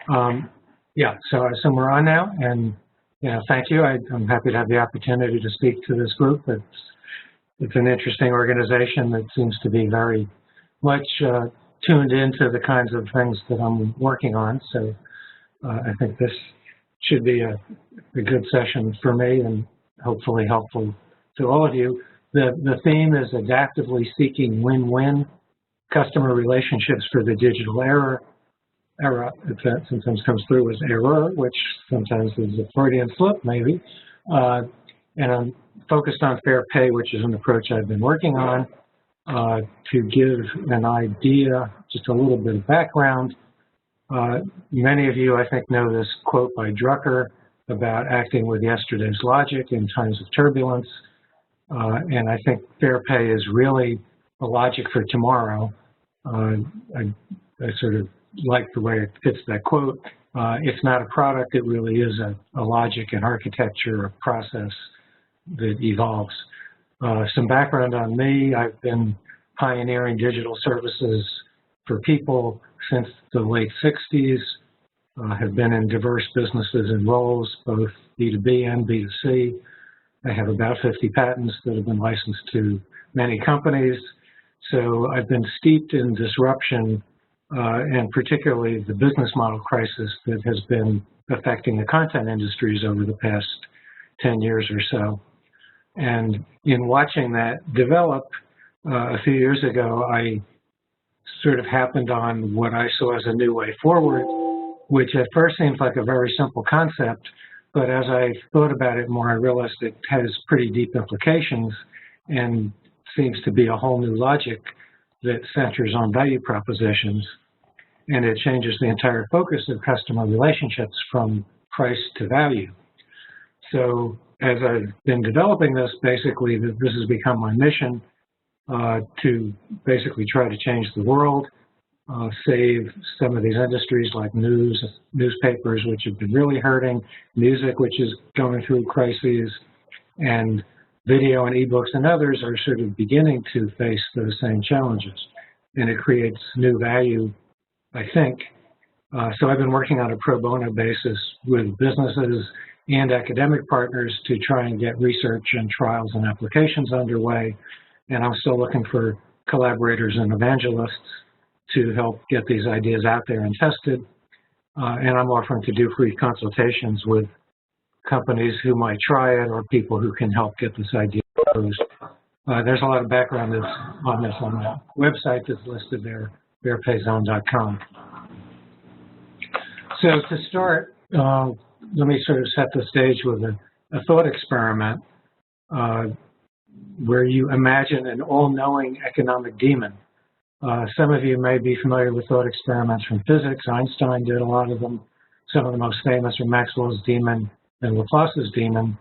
Yeah, so we're on now, and thank you. I'm happy to have the opportunity to speak to this group. It's an interesting organization that seems to be very much tuned into the kinds of things that I'm working on. So I think this should be a good session for me and hopefully helpful to all of you. The theme is adaptively seeking win-win customer relationships for the digital era. That sometimes comes through as error, which sometimes is a Freudian slip, maybe. And I'm focused on FairPay, which is an approach I've been working on to give an idea, just a little bit of background. Many of you, I think, know this quote by Drucker about acting with yesterday's logic in times of turbulence. And I think FairPay is really a logic for tomorrow. I sort of like the way it fits that quote. It's not a product, it really is a logic and architecture, a process that evolves. Some background on me: I've been pioneering digital services for people since the late 60s, have been in diverse businesses and roles, both B2B and B2C. I have about 50 patents that have been licensed to many companies. So I've been steeped in disruption and particularly the business model crisis that has been affecting the content industries over the past 10 years or so. And in watching that develop, a few years ago, I sort of happened on what I saw as a new way forward, which at first seems like a very simple concept, but as I thought about it more, I realized it has pretty deep implications and seems to be a whole new logic that centers on value propositions, and it changes the entire focus of customer relationships from price to value. So as I've been developing this, basically this has become my mission to basically try to change the world, save some of these industries like newspapers, which have been really hurting, music, which is going through crises, and video and ebooks and others are sort of beginning to face those same challenges. And it creates new value, I think. So I've been working on a pro bono basis with businesses and academic partners to try and get research and trials and applications underway. And I'm still looking for collaborators and evangelists to help get these ideas out there and tested. And I'm offering to do free consultations with companies who might try it or people who can help get this idea proposed. There's a lot of background on this on the website that's listed there, fairpayzone.com. So to start, let me sort of set the stage with a thought experiment where you imagine an all-knowing economic demon. Some of you may be familiar with thought experiments from physics. Einstein did a lot of them. Some of the most famous are Maxwell's demon and Laplace's demon,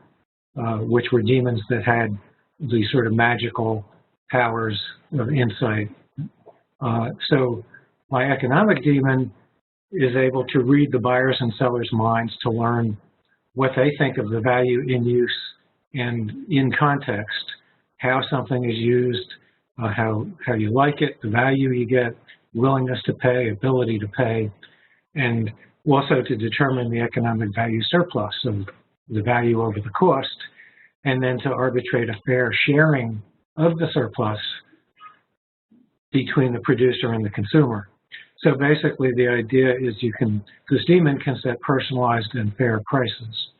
which were demons that had these sort of magical powers of insight. So my economic demon is able to read the buyers and sellers' minds to learn what they think of the value in use and in context, how something is used, how you like it, the value you get, willingness to pay, ability to pay, and also to determine the economic value surplus of the value over the cost, and then to arbitrate a fair sharing of the surplus between the producer and the consumer. So basically the idea is this demon can set personalized and fair prices.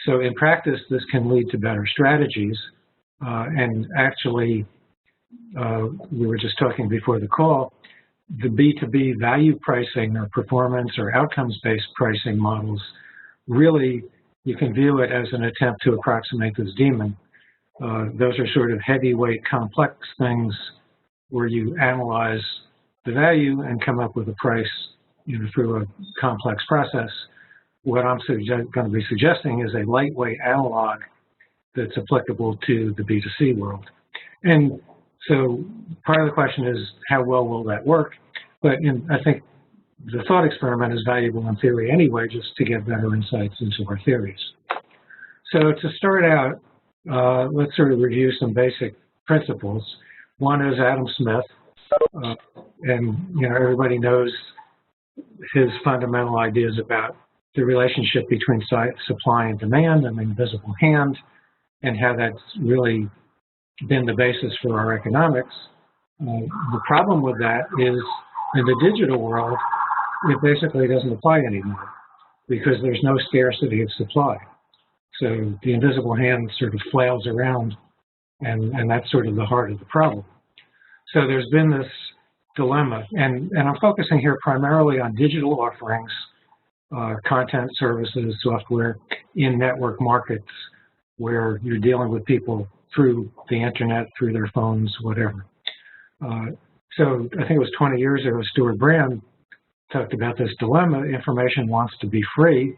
So in practice, this can lead to better strategies. And actually, we were just talking before the call, the B2B value pricing or performance or outcomes-based pricing models, really, you can view it as an attempt to approximate this demon. Those are sort of heavyweight, complex things where you analyze the value and come up with a price through a complex process. What I'm going to be suggesting is a lightweight analog that's applicable to the B2C world. And so part of the question is, how well will that work? But I think the thought experiment is valuable in theory anyway, just to get better insights into our theories. So to start out, let's sort of review some basic principles. One is Adam Smith, and everybody knows his fundamental ideas about the relationship between supply and demand and the invisible hand, and how that's really been the basis for our economics. The problem with that is, in the digital world, it basically doesn't apply anymore because there's no scarcity of supply. So the invisible hand sort of flails around, and that's sort of the heart of the problem. So there's been this dilemma, and I'm focusing here primarily on digital offerings, content, services, software in network markets where you're dealing with people through the internet, through their phones, whatever. So I think it was 20 years ago, Stuart Brand talked about this dilemma. Information wants to be free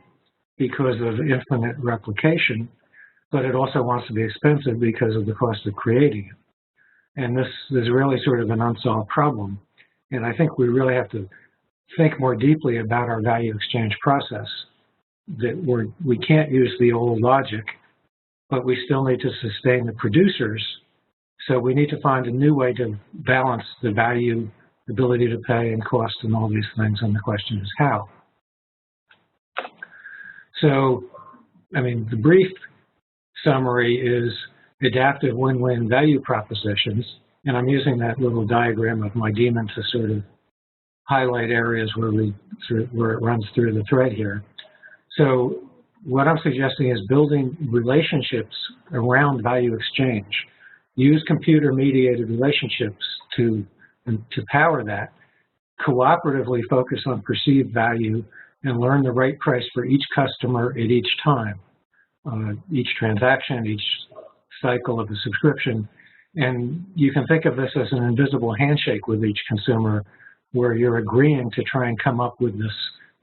because of infinite replication, but it also wants to be expensive because of the cost of creating it. And this is really sort of an unsolved problem. And I think we really have to think more deeply about our value exchange process, that we can't use the old logic, but we still need to sustain the producers. So we need to find a new way to balance the value, ability to pay, and cost, and all these things. And the question is how. So, I mean, the brief summary is adaptive win-win value propositions. And I'm using that little diagram of my daemon to sort of highlight areas where it runs through the thread here. So what I'm suggesting is building relationships around value exchange. Use computer-mediated relationships to power that. Cooperatively focus on perceived value and learn the right price for each customer at each time, each transaction, each cycle of the subscription. And you can think of this as an invisible handshake with each consumer, where you're agreeing to try and come up with this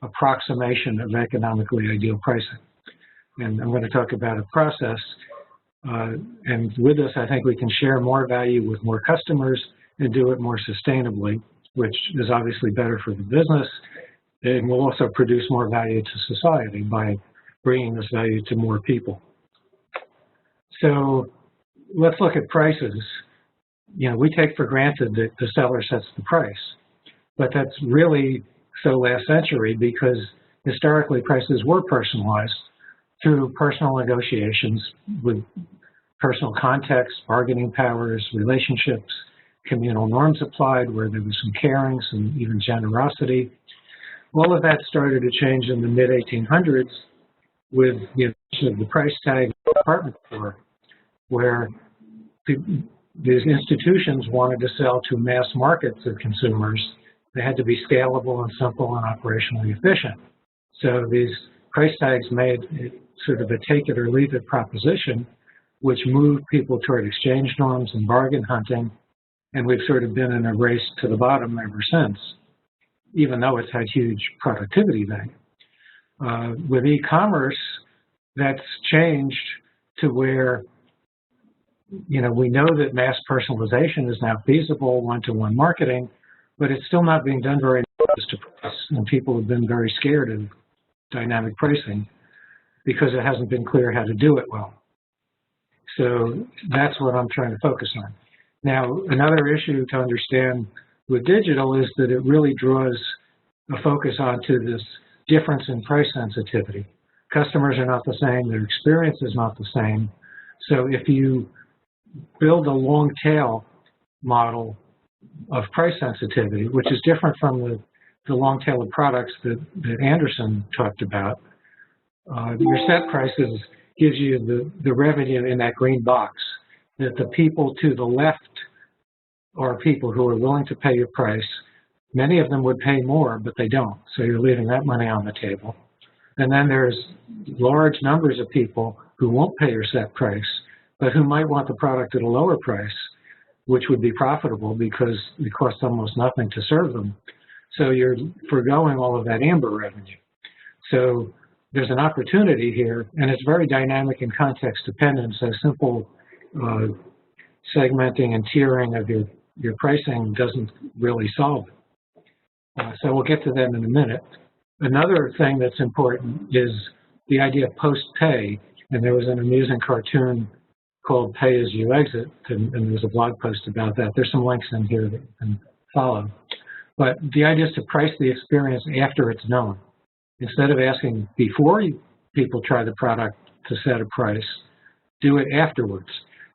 approximation of economically ideal pricing. And I'm going to talk about a process. And with this, I think we can share more value with more customers and do it more sustainably, which is obviously better for the business. And will also produce more value to society by bringing this value to more people. So let's look at prices. You know, we take for granted that the seller sets the price, but that's really so last century, because historically prices were personalized through personal negotiations with personal context, bargaining powers, relationships, communal norms applied where there was some caring, some even generosity. All of that started to change in the mid-1800s with the invention of the price tag department store, where these institutions wanted to sell to mass markets of consumers. They had to be scalable and simple and operationally efficient. So these price tags made it sort of a take it or leave it proposition, which moved people toward exchange norms and bargain hunting. And we've sort of been in a race to the bottom ever since, even though it's had huge productivity value. With e-commerce, that's changed to where, you know, we know that mass personalization is now feasible, one-to-one marketing, but it's still not being done very close to price, and people have been very scared of dynamic pricing because it hasn't been clear how to do it well. So that's what I'm trying to focus on. Now, another issue to understand with digital is that it really draws a focus onto this difference in price sensitivity. Customers are not the same, their experience is not the same. So if you build a long tail model of price sensitivity, which is different from the long tail of products that Anderson talked about, your set prices gives you the revenue in that green box, that the people to the left are people who are willing to pay your price. Many of them would pay more, but they don't. So you're leaving that money on the table. And then there's large numbers of people who won't pay your set price, but who might want the product at a lower price, which would be profitable because it costs almost nothing to serve them. So you're foregoing all of that amber revenue. So there's an opportunity here, and it's very dynamic and context dependent. So simple segmenting and tiering of your pricing doesn't really solve it. So we'll get to that in a minute. Another thing that's important is the idea of post-pay, and there was an amusing cartoon called Pay As You Exit, and there's a blog post about that. There's some links in here that you can follow. But the idea is to price the experience after it's known. Instead of asking before people try the product to set a price, do it afterwards.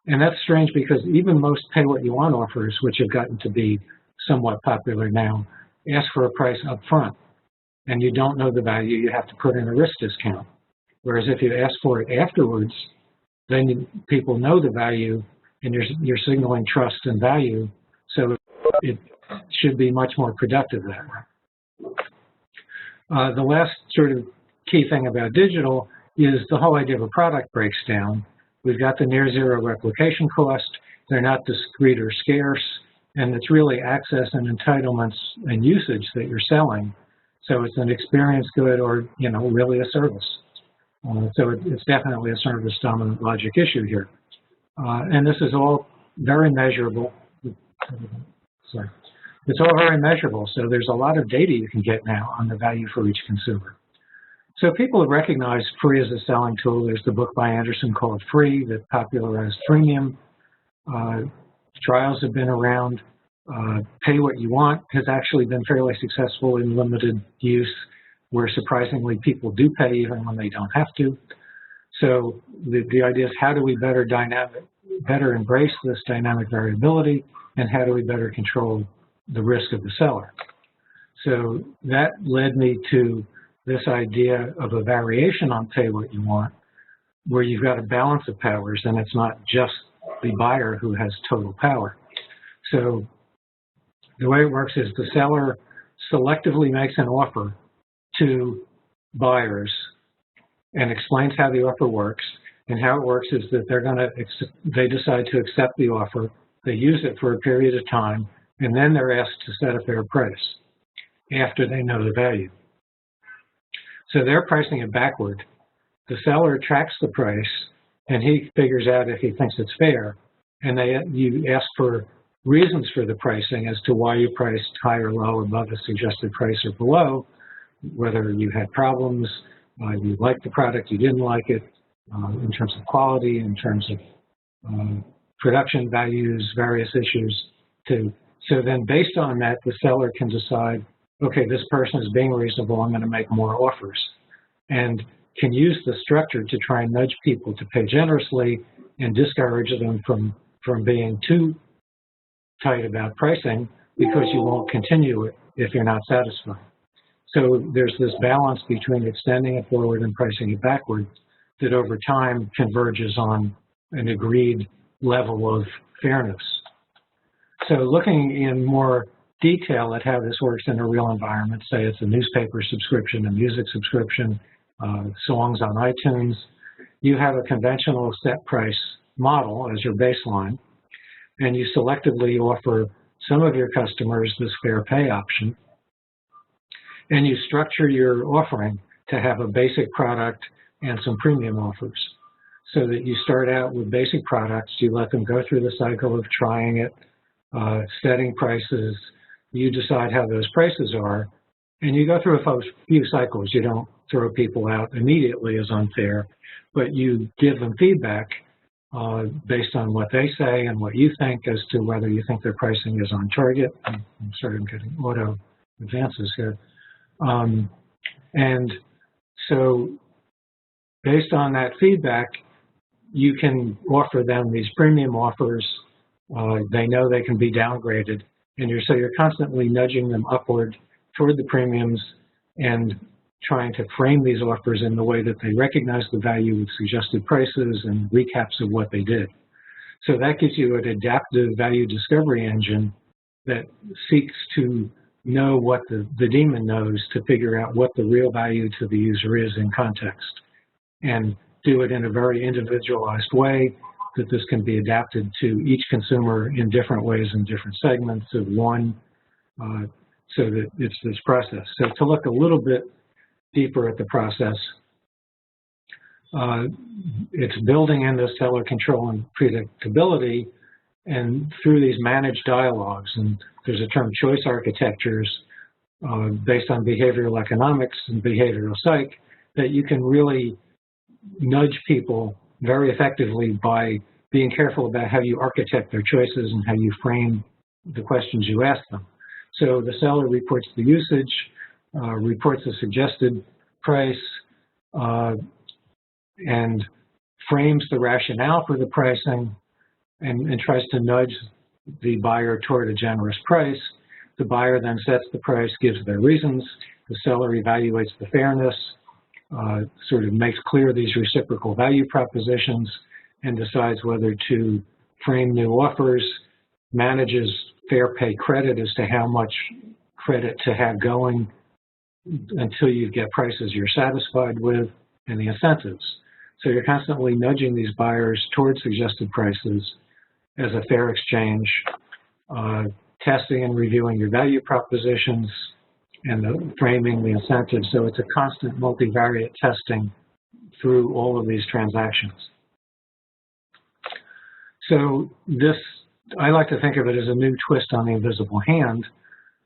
And that's strange because even most pay-what-you-want offers, which have gotten to be somewhat popular now, ask for a price up front. And you don't know the value, you have to put in a risk discount. Whereas if you ask for it afterwards, then people know the value and you're signaling trust and value, so it should be much more productive that way. The last sort of key thing about digital is the whole idea of a product breaks down. We've got the near zero replication cost, they're not discrete or scarce, and it's really access and entitlements and usage that you're selling. So it's an experience good or, really a service. So it's definitely a service dominant logic issue here. And this is all very measurable. Sorry. It's all very measurable, so there's a lot of data you can get now on the value for each consumer. So people have recognized free as a selling tool. There's the book by Anderson called Free that popularized freemium. Trials have been around. Pay what you want has actually been fairly successful in limited use, where surprisingly people do pay even when they don't have to. So the idea is, how do we better embrace this dynamic variability, and how do we better control the risk of the seller? So that led me to this idea of a variation on pay what you want, where you've got a balance of powers and it's not just the buyer who has total power. So the way it works is the seller selectively makes an offer to buyers and explains how the offer works. And how it works is that they decide to accept the offer, they use it for a period of time, and then they're asked to set a fair price after they know the value. So they're pricing it backward. The seller tracks the price, and he figures out if he thinks it's fair. And you ask for reasons for the pricing as to why you priced high or low, above a suggested price or below, whether you had problems, you liked the product, you didn't like it, in terms of quality, in terms of production values, various issues. So then based on that, the seller can decide, okay, this person is being reasonable, I'm going to make more offers. And can use the structure to try and nudge people to pay generously and discourage them from being too tight about pricing, because you won't continue it if you're not satisfied. So there's this balance between extending it forward and pricing it backward that over time converges on an agreed level of fairness. So looking in more detail at how this works in a real environment, say it's a newspaper subscription, a music subscription, songs on iTunes, you have a conventional set price model as your baseline, and you selectively offer some of your customers this FairPay option, and you structure your offering to have a basic product and some premium offers, so that you start out with basic products, you let them go through the cycle of trying it, setting prices, you decide how those prices are, and you go through a few cycles. You don't throw people out immediately as unfair, but you give them feedback based on what they say and what you think as to whether you think their pricing is on target. I'm sorry, I'm getting auto advances here. And so based on that feedback, you can offer them these premium offers. They know they can be downgraded, and so you're constantly nudging them upward toward the premiums and trying to frame these offers in the way that they recognize the value with suggested prices and recaps of what they did. So that gives you an adaptive value discovery engine that seeks to know what the daemon knows to figure out what the real value to the user is in context, and do it in a very individualized way that this can be adapted to each consumer in different ways in different segments of one, so that it's this process. So to look a little bit deeper at the process, it's building in this seller control and predictability, and through these managed dialogues, and there's a term choice architectures based on behavioral economics and behavioral psych, that you can really nudge people very effectively by being careful about how you architect their choices and how you frame the questions you ask them. So the seller reports the usage, reports the suggested price, and frames the rationale for the pricing and tries to nudge the buyer toward a generous price. The buyer then sets the price, gives their reasons. The seller evaluates the fairness, sort of makes clear these reciprocal value propositions, and decides whether to frame new offers, manages FairPay credit as to how much credit to have going until you get prices you're satisfied with, and the incentives. So you're constantly nudging these buyers towards suggested prices as a fair exchange, testing and reviewing your value propositions, and framing the incentives. So it's a constant multivariate testing through all of these transactions. So this, I like to think of it as a new twist on the invisible hand,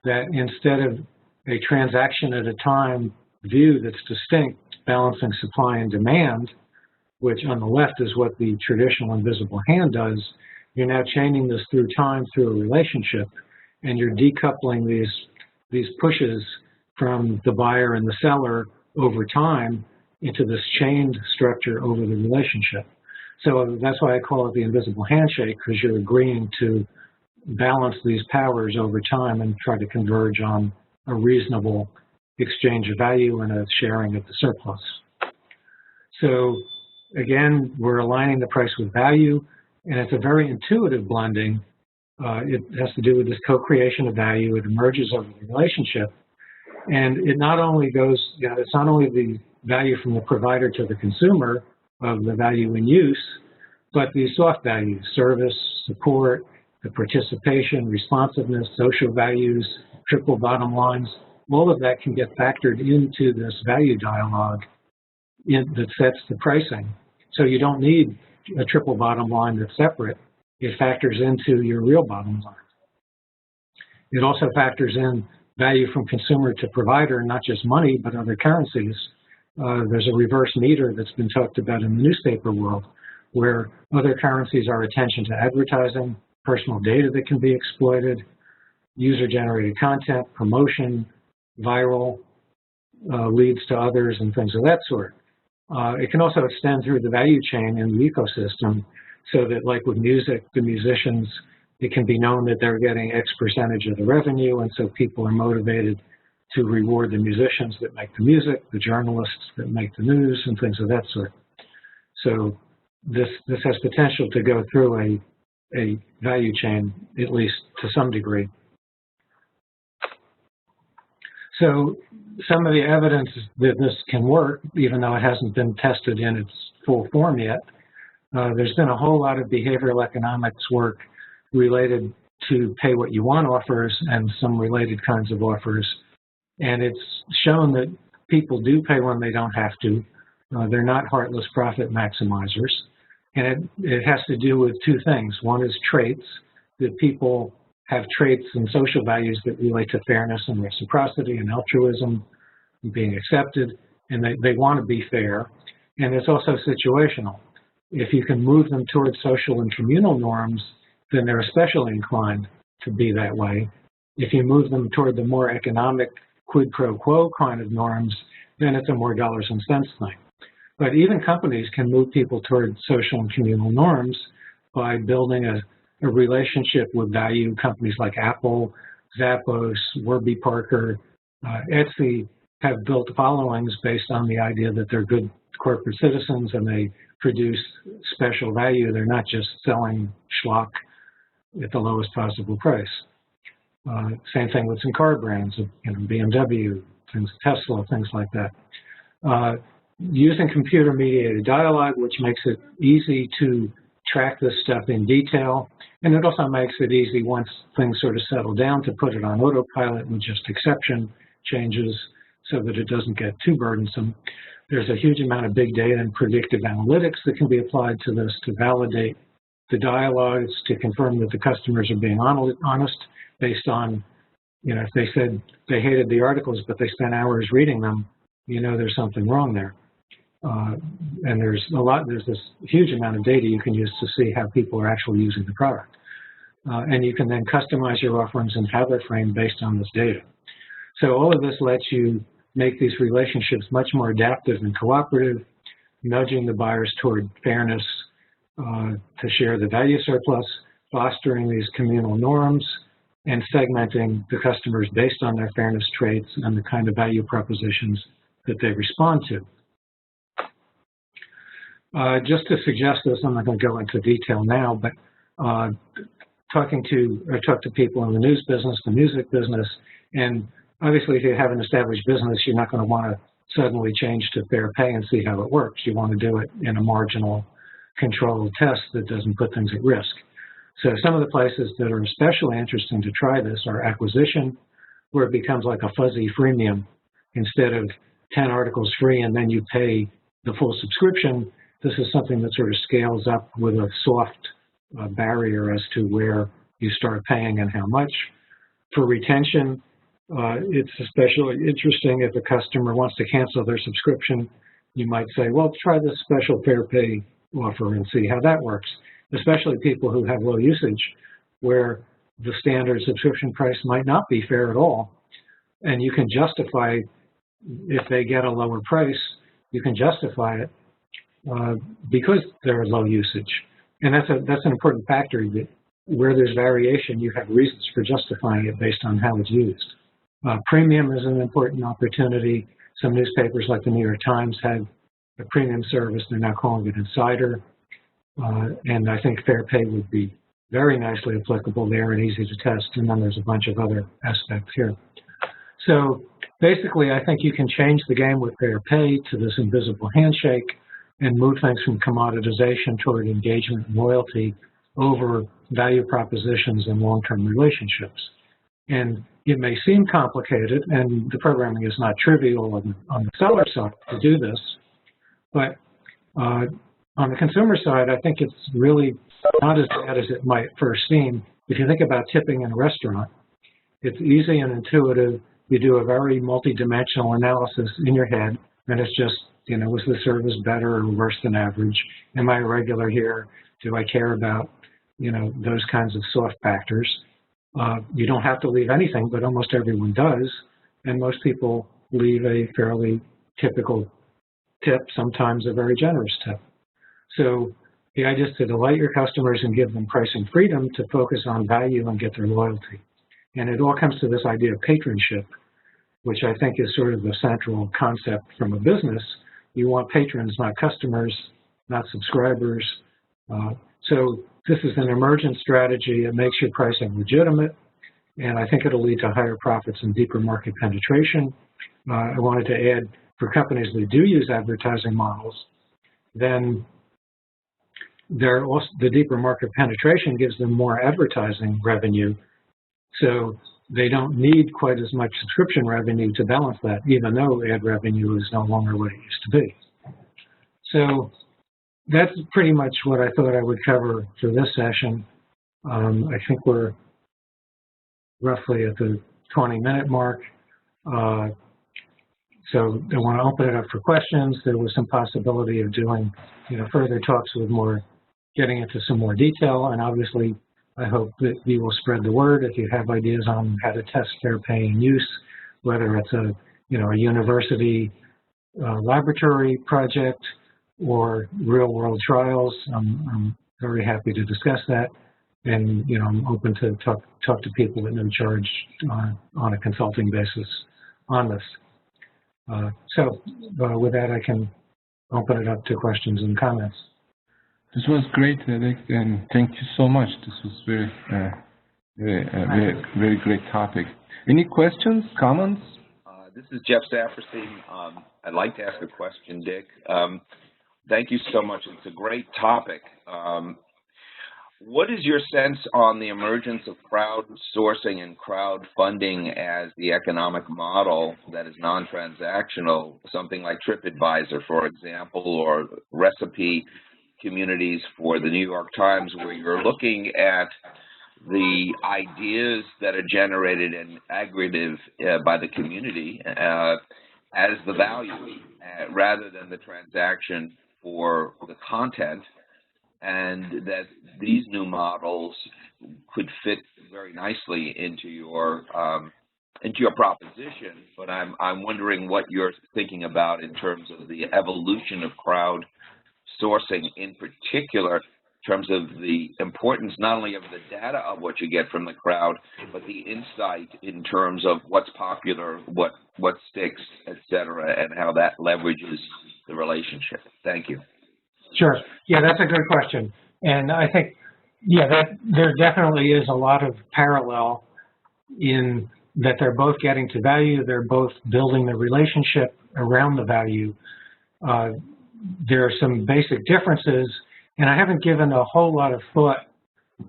that instead of a transaction at a time view that's distinct, balancing supply and demand, which on the left is what the traditional invisible hand does, you're now chaining this through time, through a relationship, and you're decoupling these pushes from the buyer and the seller over time into this chained structure over the relationship. So that's why I call it the invisible handshake, because you're agreeing to balance these powers over time and try to converge on a reasonable exchange of value and a sharing of the surplus. So again, we're aligning the price with value, and it's a very intuitive blending. It has to do with this co-creation of value. It emerges over the relationship. And it not only goes, it's not only the value from the provider to the consumer of the value in use, but the soft values, service, support, the participation, responsiveness, social values, triple bottom lines, all of that can get factored into this value dialogue that sets the pricing. So you don't need a triple bottom line that's separate. It factors into your real bottom line. It also factors in value from consumer to provider, not just money, but other currencies. There's a reverse meter that's been talked about in the newspaper world, where other currencies are attention to advertising, personal data that can be exploited, user-generated content, promotion, viral leads to others, and things of that sort. It can also extend through the value chain and the ecosystem, so that, like with music, the musicians, it can be known that they're getting X percentage of the revenue, and so people are motivated to reward the musicians that make the music, the journalists that make the news, and things of that sort. So this has potential to go through a value chain, at least to some degree. So some of the evidence that this can work, even though it hasn't been tested in its full form yet, there's been a whole lot of behavioral economics work related to pay what you want offers and some related kinds of offers. And it's shown that people do pay when they don't have to. They're not heartless profit maximizers. And it has to do with two things. One is traits, that people have traits and social values that relate to fairness and reciprocity and altruism and being accepted, and they want to be fair. And it's also situational. If you can move them towards social and communal norms, then they're especially inclined to be that way. If you move them toward the more economic quid pro quo kind of norms, then it's a more dollars and cents thing. But even companies can move people toward social and communal norms by building a relationship with value. Companies like Apple, Zappos, Warby Parker, Etsy have built followings based on the idea that they're good corporate citizens and they produce special value. They're not just selling schlock at the lowest possible price. Same thing with some car brands, BMW, things, Tesla, things like that. Using computer-mediated dialogue, which makes it easy to track this stuff in detail, and it also makes it easy once things sort of settle down to put it on autopilot with just exception changes so that it doesn't get too burdensome. There's a huge amount of big data and predictive analytics that can be applied to this to validate the dialogues, to confirm that the customers are being honest based on, if they said they hated the articles but they spent hours reading them, there's something wrong there. And there's this huge amount of data you can use to see how people are actually using the product. and you can then customize your offerings and how they're framed based on this data. So all of this lets you make these relationships much more adaptive and cooperative, nudging the buyers toward fairness to share the value surplus, fostering these communal norms, and segmenting the customers based on their fairness traits and the kind of value propositions that they respond to. Just to suggest this, I'm not going to go into detail now, but talk to people in the news business, the music business, and obviously if you have an established business, you're not going to want to suddenly change to FairPay and see how it works. You want to do it in a marginal controlled test that doesn't put things at risk. So some of the places that are especially interesting to try this are acquisition, where it becomes like a fuzzy freemium. Instead of 10 articles free and then you pay the full subscription, this is something that sort of scales up with a soft barrier as to where you start paying and how much. For retention, it's especially interesting if a customer wants to cancel their subscription. You might say, well, try this special FairPay offer and see how that works, especially people who have low usage, where the standard subscription price might not be fair at all. And you can justify, if they get a lower price, you can justify it because they're low usage. And that's an important factor, that where there's variation, you have reasons for justifying it based on how it's used. Premium is an important opportunity. Some newspapers like the New York Times have a premium service. They're now calling it Insider. And I think FairPay would be very nicely applicable there and easy to test. And then there's a bunch of other aspects here. So basically, I think you can change the game with FairPay to this invisible handshake and move things from commoditization toward engagement and loyalty over value propositions and long-term relationships. And it may seem complicated, and the programming is not trivial on the seller side to do this, but on the consumer side, I think it's really not as bad as it might first seem. If you think about tipping in a restaurant, it's easy and intuitive. You do a very multi-dimensional analysis in your head, and it's just, you know, was the service better or worse than average? Am I a regular here? Do I care about, you know, those kinds of soft factors? You don't have to leave anything, but almost everyone does, and most people leave a fairly typical tip, sometimes a very generous tip. So the idea is to delight your customers and give them pricing freedom to focus on value and get their loyalty. And it all comes to this idea of patronship, which I think is sort of the central concept from a business. You want patrons, not customers, not subscribers. So this is an emergent strategy. It makes your pricing legitimate, and I think it'll lead to higher profits and deeper market penetration. I wanted to add, for companies that do use advertising models, then the deeper market penetration gives them more advertising revenue, so they don't need quite as much subscription revenue to balance that, even though ad revenue is no longer what it used to be. So that's pretty much what I thought I would cover for this session. I think we're roughly at the 20-minute mark. So I want to open it up for questions. There was some possibility of doing, you know, further talks with getting into some more detail, and obviously I hope that you will spread the word if you have ideas on how to test FairPay in use, whether it's a university laboratory project or real-world trials. I'm very happy to discuss that, and I'm open to talk to people at no charge on a consulting basis on this. So with that, I can open it up to questions and comments. This was great, Alex, and thank you so much. This was very great topic. Any questions, comments? This is Jeff Saperstein. I'd like to ask a question, Dick. Thank you so much. It's a great topic. What is your sense on the emergence of crowdsourcing and crowdfunding as the economic model that is non-transactional, something like TripAdvisor, for example, or recipe communities for the New York Times, where you're looking at the ideas that are generated and aggregative by the community as the value rather than the transaction for the content, and that these new models could fit very nicely into your proposition. But I'm wondering what you're thinking about in terms of the evolution of crowd sourcing, in particular, in terms of the importance not only of the data of what you get from the crowd, but the insight in terms of what's popular, what sticks, et cetera, and how that leverages the relationship. Thank you. Sure. Yeah, that's a good question. And I think, yeah, that there definitely is a lot of parallel in that they're both getting to value, they're both building the relationship around the value. There are some basic differences, and I haven't given a whole lot of thought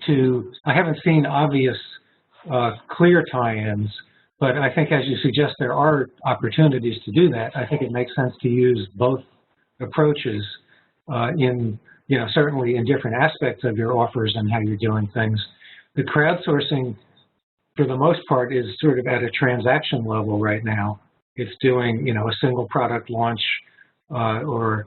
to, I haven't seen obvious clear tie-ins, but I think, as you suggest, there are opportunities to do that. I think it makes sense to use both approaches in, certainly in different aspects of your offers and how you're doing things. The crowdsourcing, for the most part, is sort of at a transaction level right now. It's doing, a single product launch or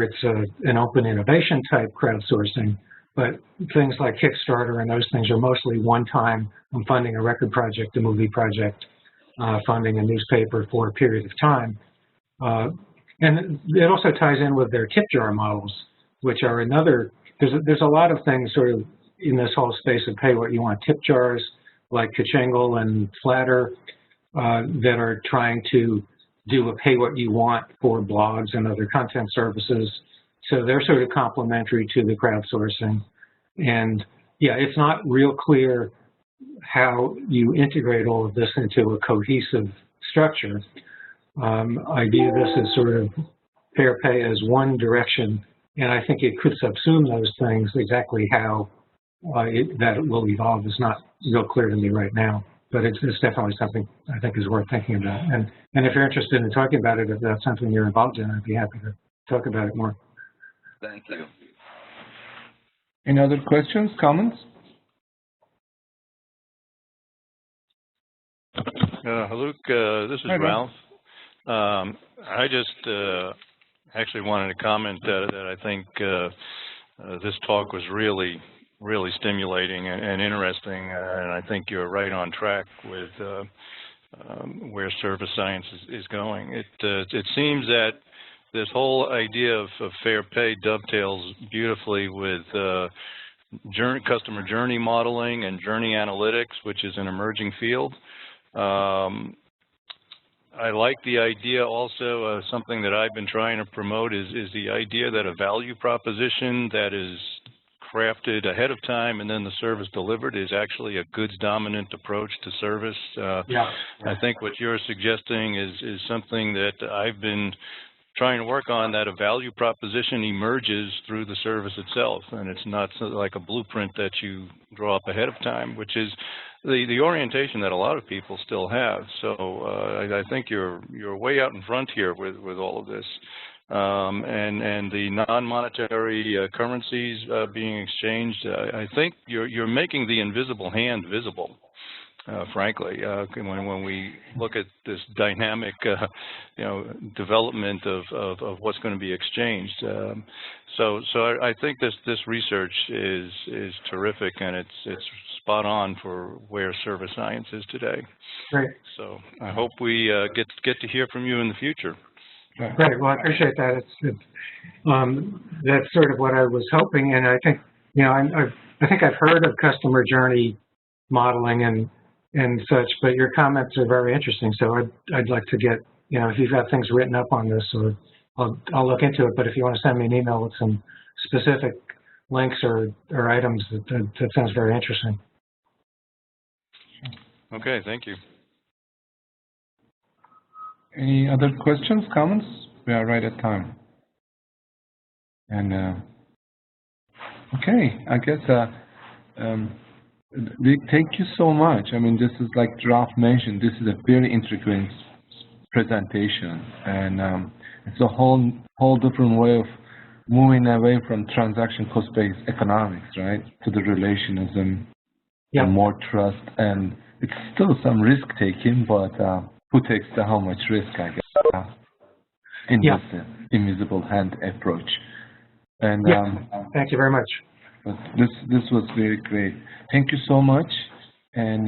it's an open innovation type crowdsourcing. But things like Kickstarter and those things are mostly one-time. I'm funding a record project, a movie project, funding a newspaper for a period of time. And it also ties in with their tip jar models, which are another, there's a lot of things sort of in this whole space of pay what you want. Tip jars like Kachingle and Flatter that are trying to do a pay what you want for blogs and other content services. So they're sort of complementary to the crowdsourcing. And yeah, it's not real clear how you integrate all of this into a cohesive structure. I view this as sort of FairPay as one direction, and I think it could subsume those things. Exactly how that will evolve is not real clear to me right now, but it's definitely something I think is worth thinking about. And if you're interested in talking about it, if that's something you're involved in, I'd be happy to talk about it more. Thank you. Any other questions, comments? Haluk, this is Ralph. I just actually wanted to comment that I think this talk was really stimulating and interesting, and I think you're right on track with where service science is going. It seems that this whole idea of fair pay dovetails beautifully with customer journey modeling and journey analytics, which is an emerging field. I like the idea also, something that I've been trying to promote is the idea that a value proposition that is crafted ahead of time and then the service delivered is actually a goods dominant approach to service. I think what you're suggesting is something that I've been trying to work on, that a value proposition emerges through the service itself, and it's not like a blueprint that you draw up ahead of time, which is the orientation that a lot of people still have. So I think you're way out in front here with all of this. And the non-monetary currencies being exchanged, I think you're making the invisible hand visible. Frankly, when we look at this dynamic, development of what's going to be exchanged, so I think this research is terrific, and it's spot on for where service science is today. Great. So I hope we get to hear from you in the future. Great. Well, I appreciate that. That's sort of what I was hoping, and I think I think I've heard of customer journey modeling and such, but your comments are very interesting. So I'd like to get, if you've got things written up on this, or I'll look into it. But if you want to send me an email with some specific links or items, that sounds very interesting. Okay, thank you. Any other questions, comments? We are right at time. And okay, I guess Rick, thank you so much. I mean, this is like Ralph mentioned, this is a very intricate presentation, and it's a whole different way of moving away from transaction cost-based economics, right, to the relationism, and more trust, and it's still some risk taking, but who takes how much risk, I guess, in this invisible hand approach. And Yeah. Thank you very much. but this was very great. Thank you so much, and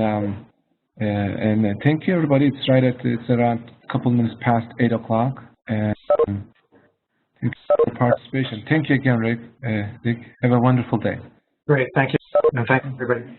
thank you everybody. It's around a couple minutes past 8 o'clock, and thank you for your participation. Thank you again, Rick. Rick, have a wonderful day. Great. Thank you. And thank you, everybody.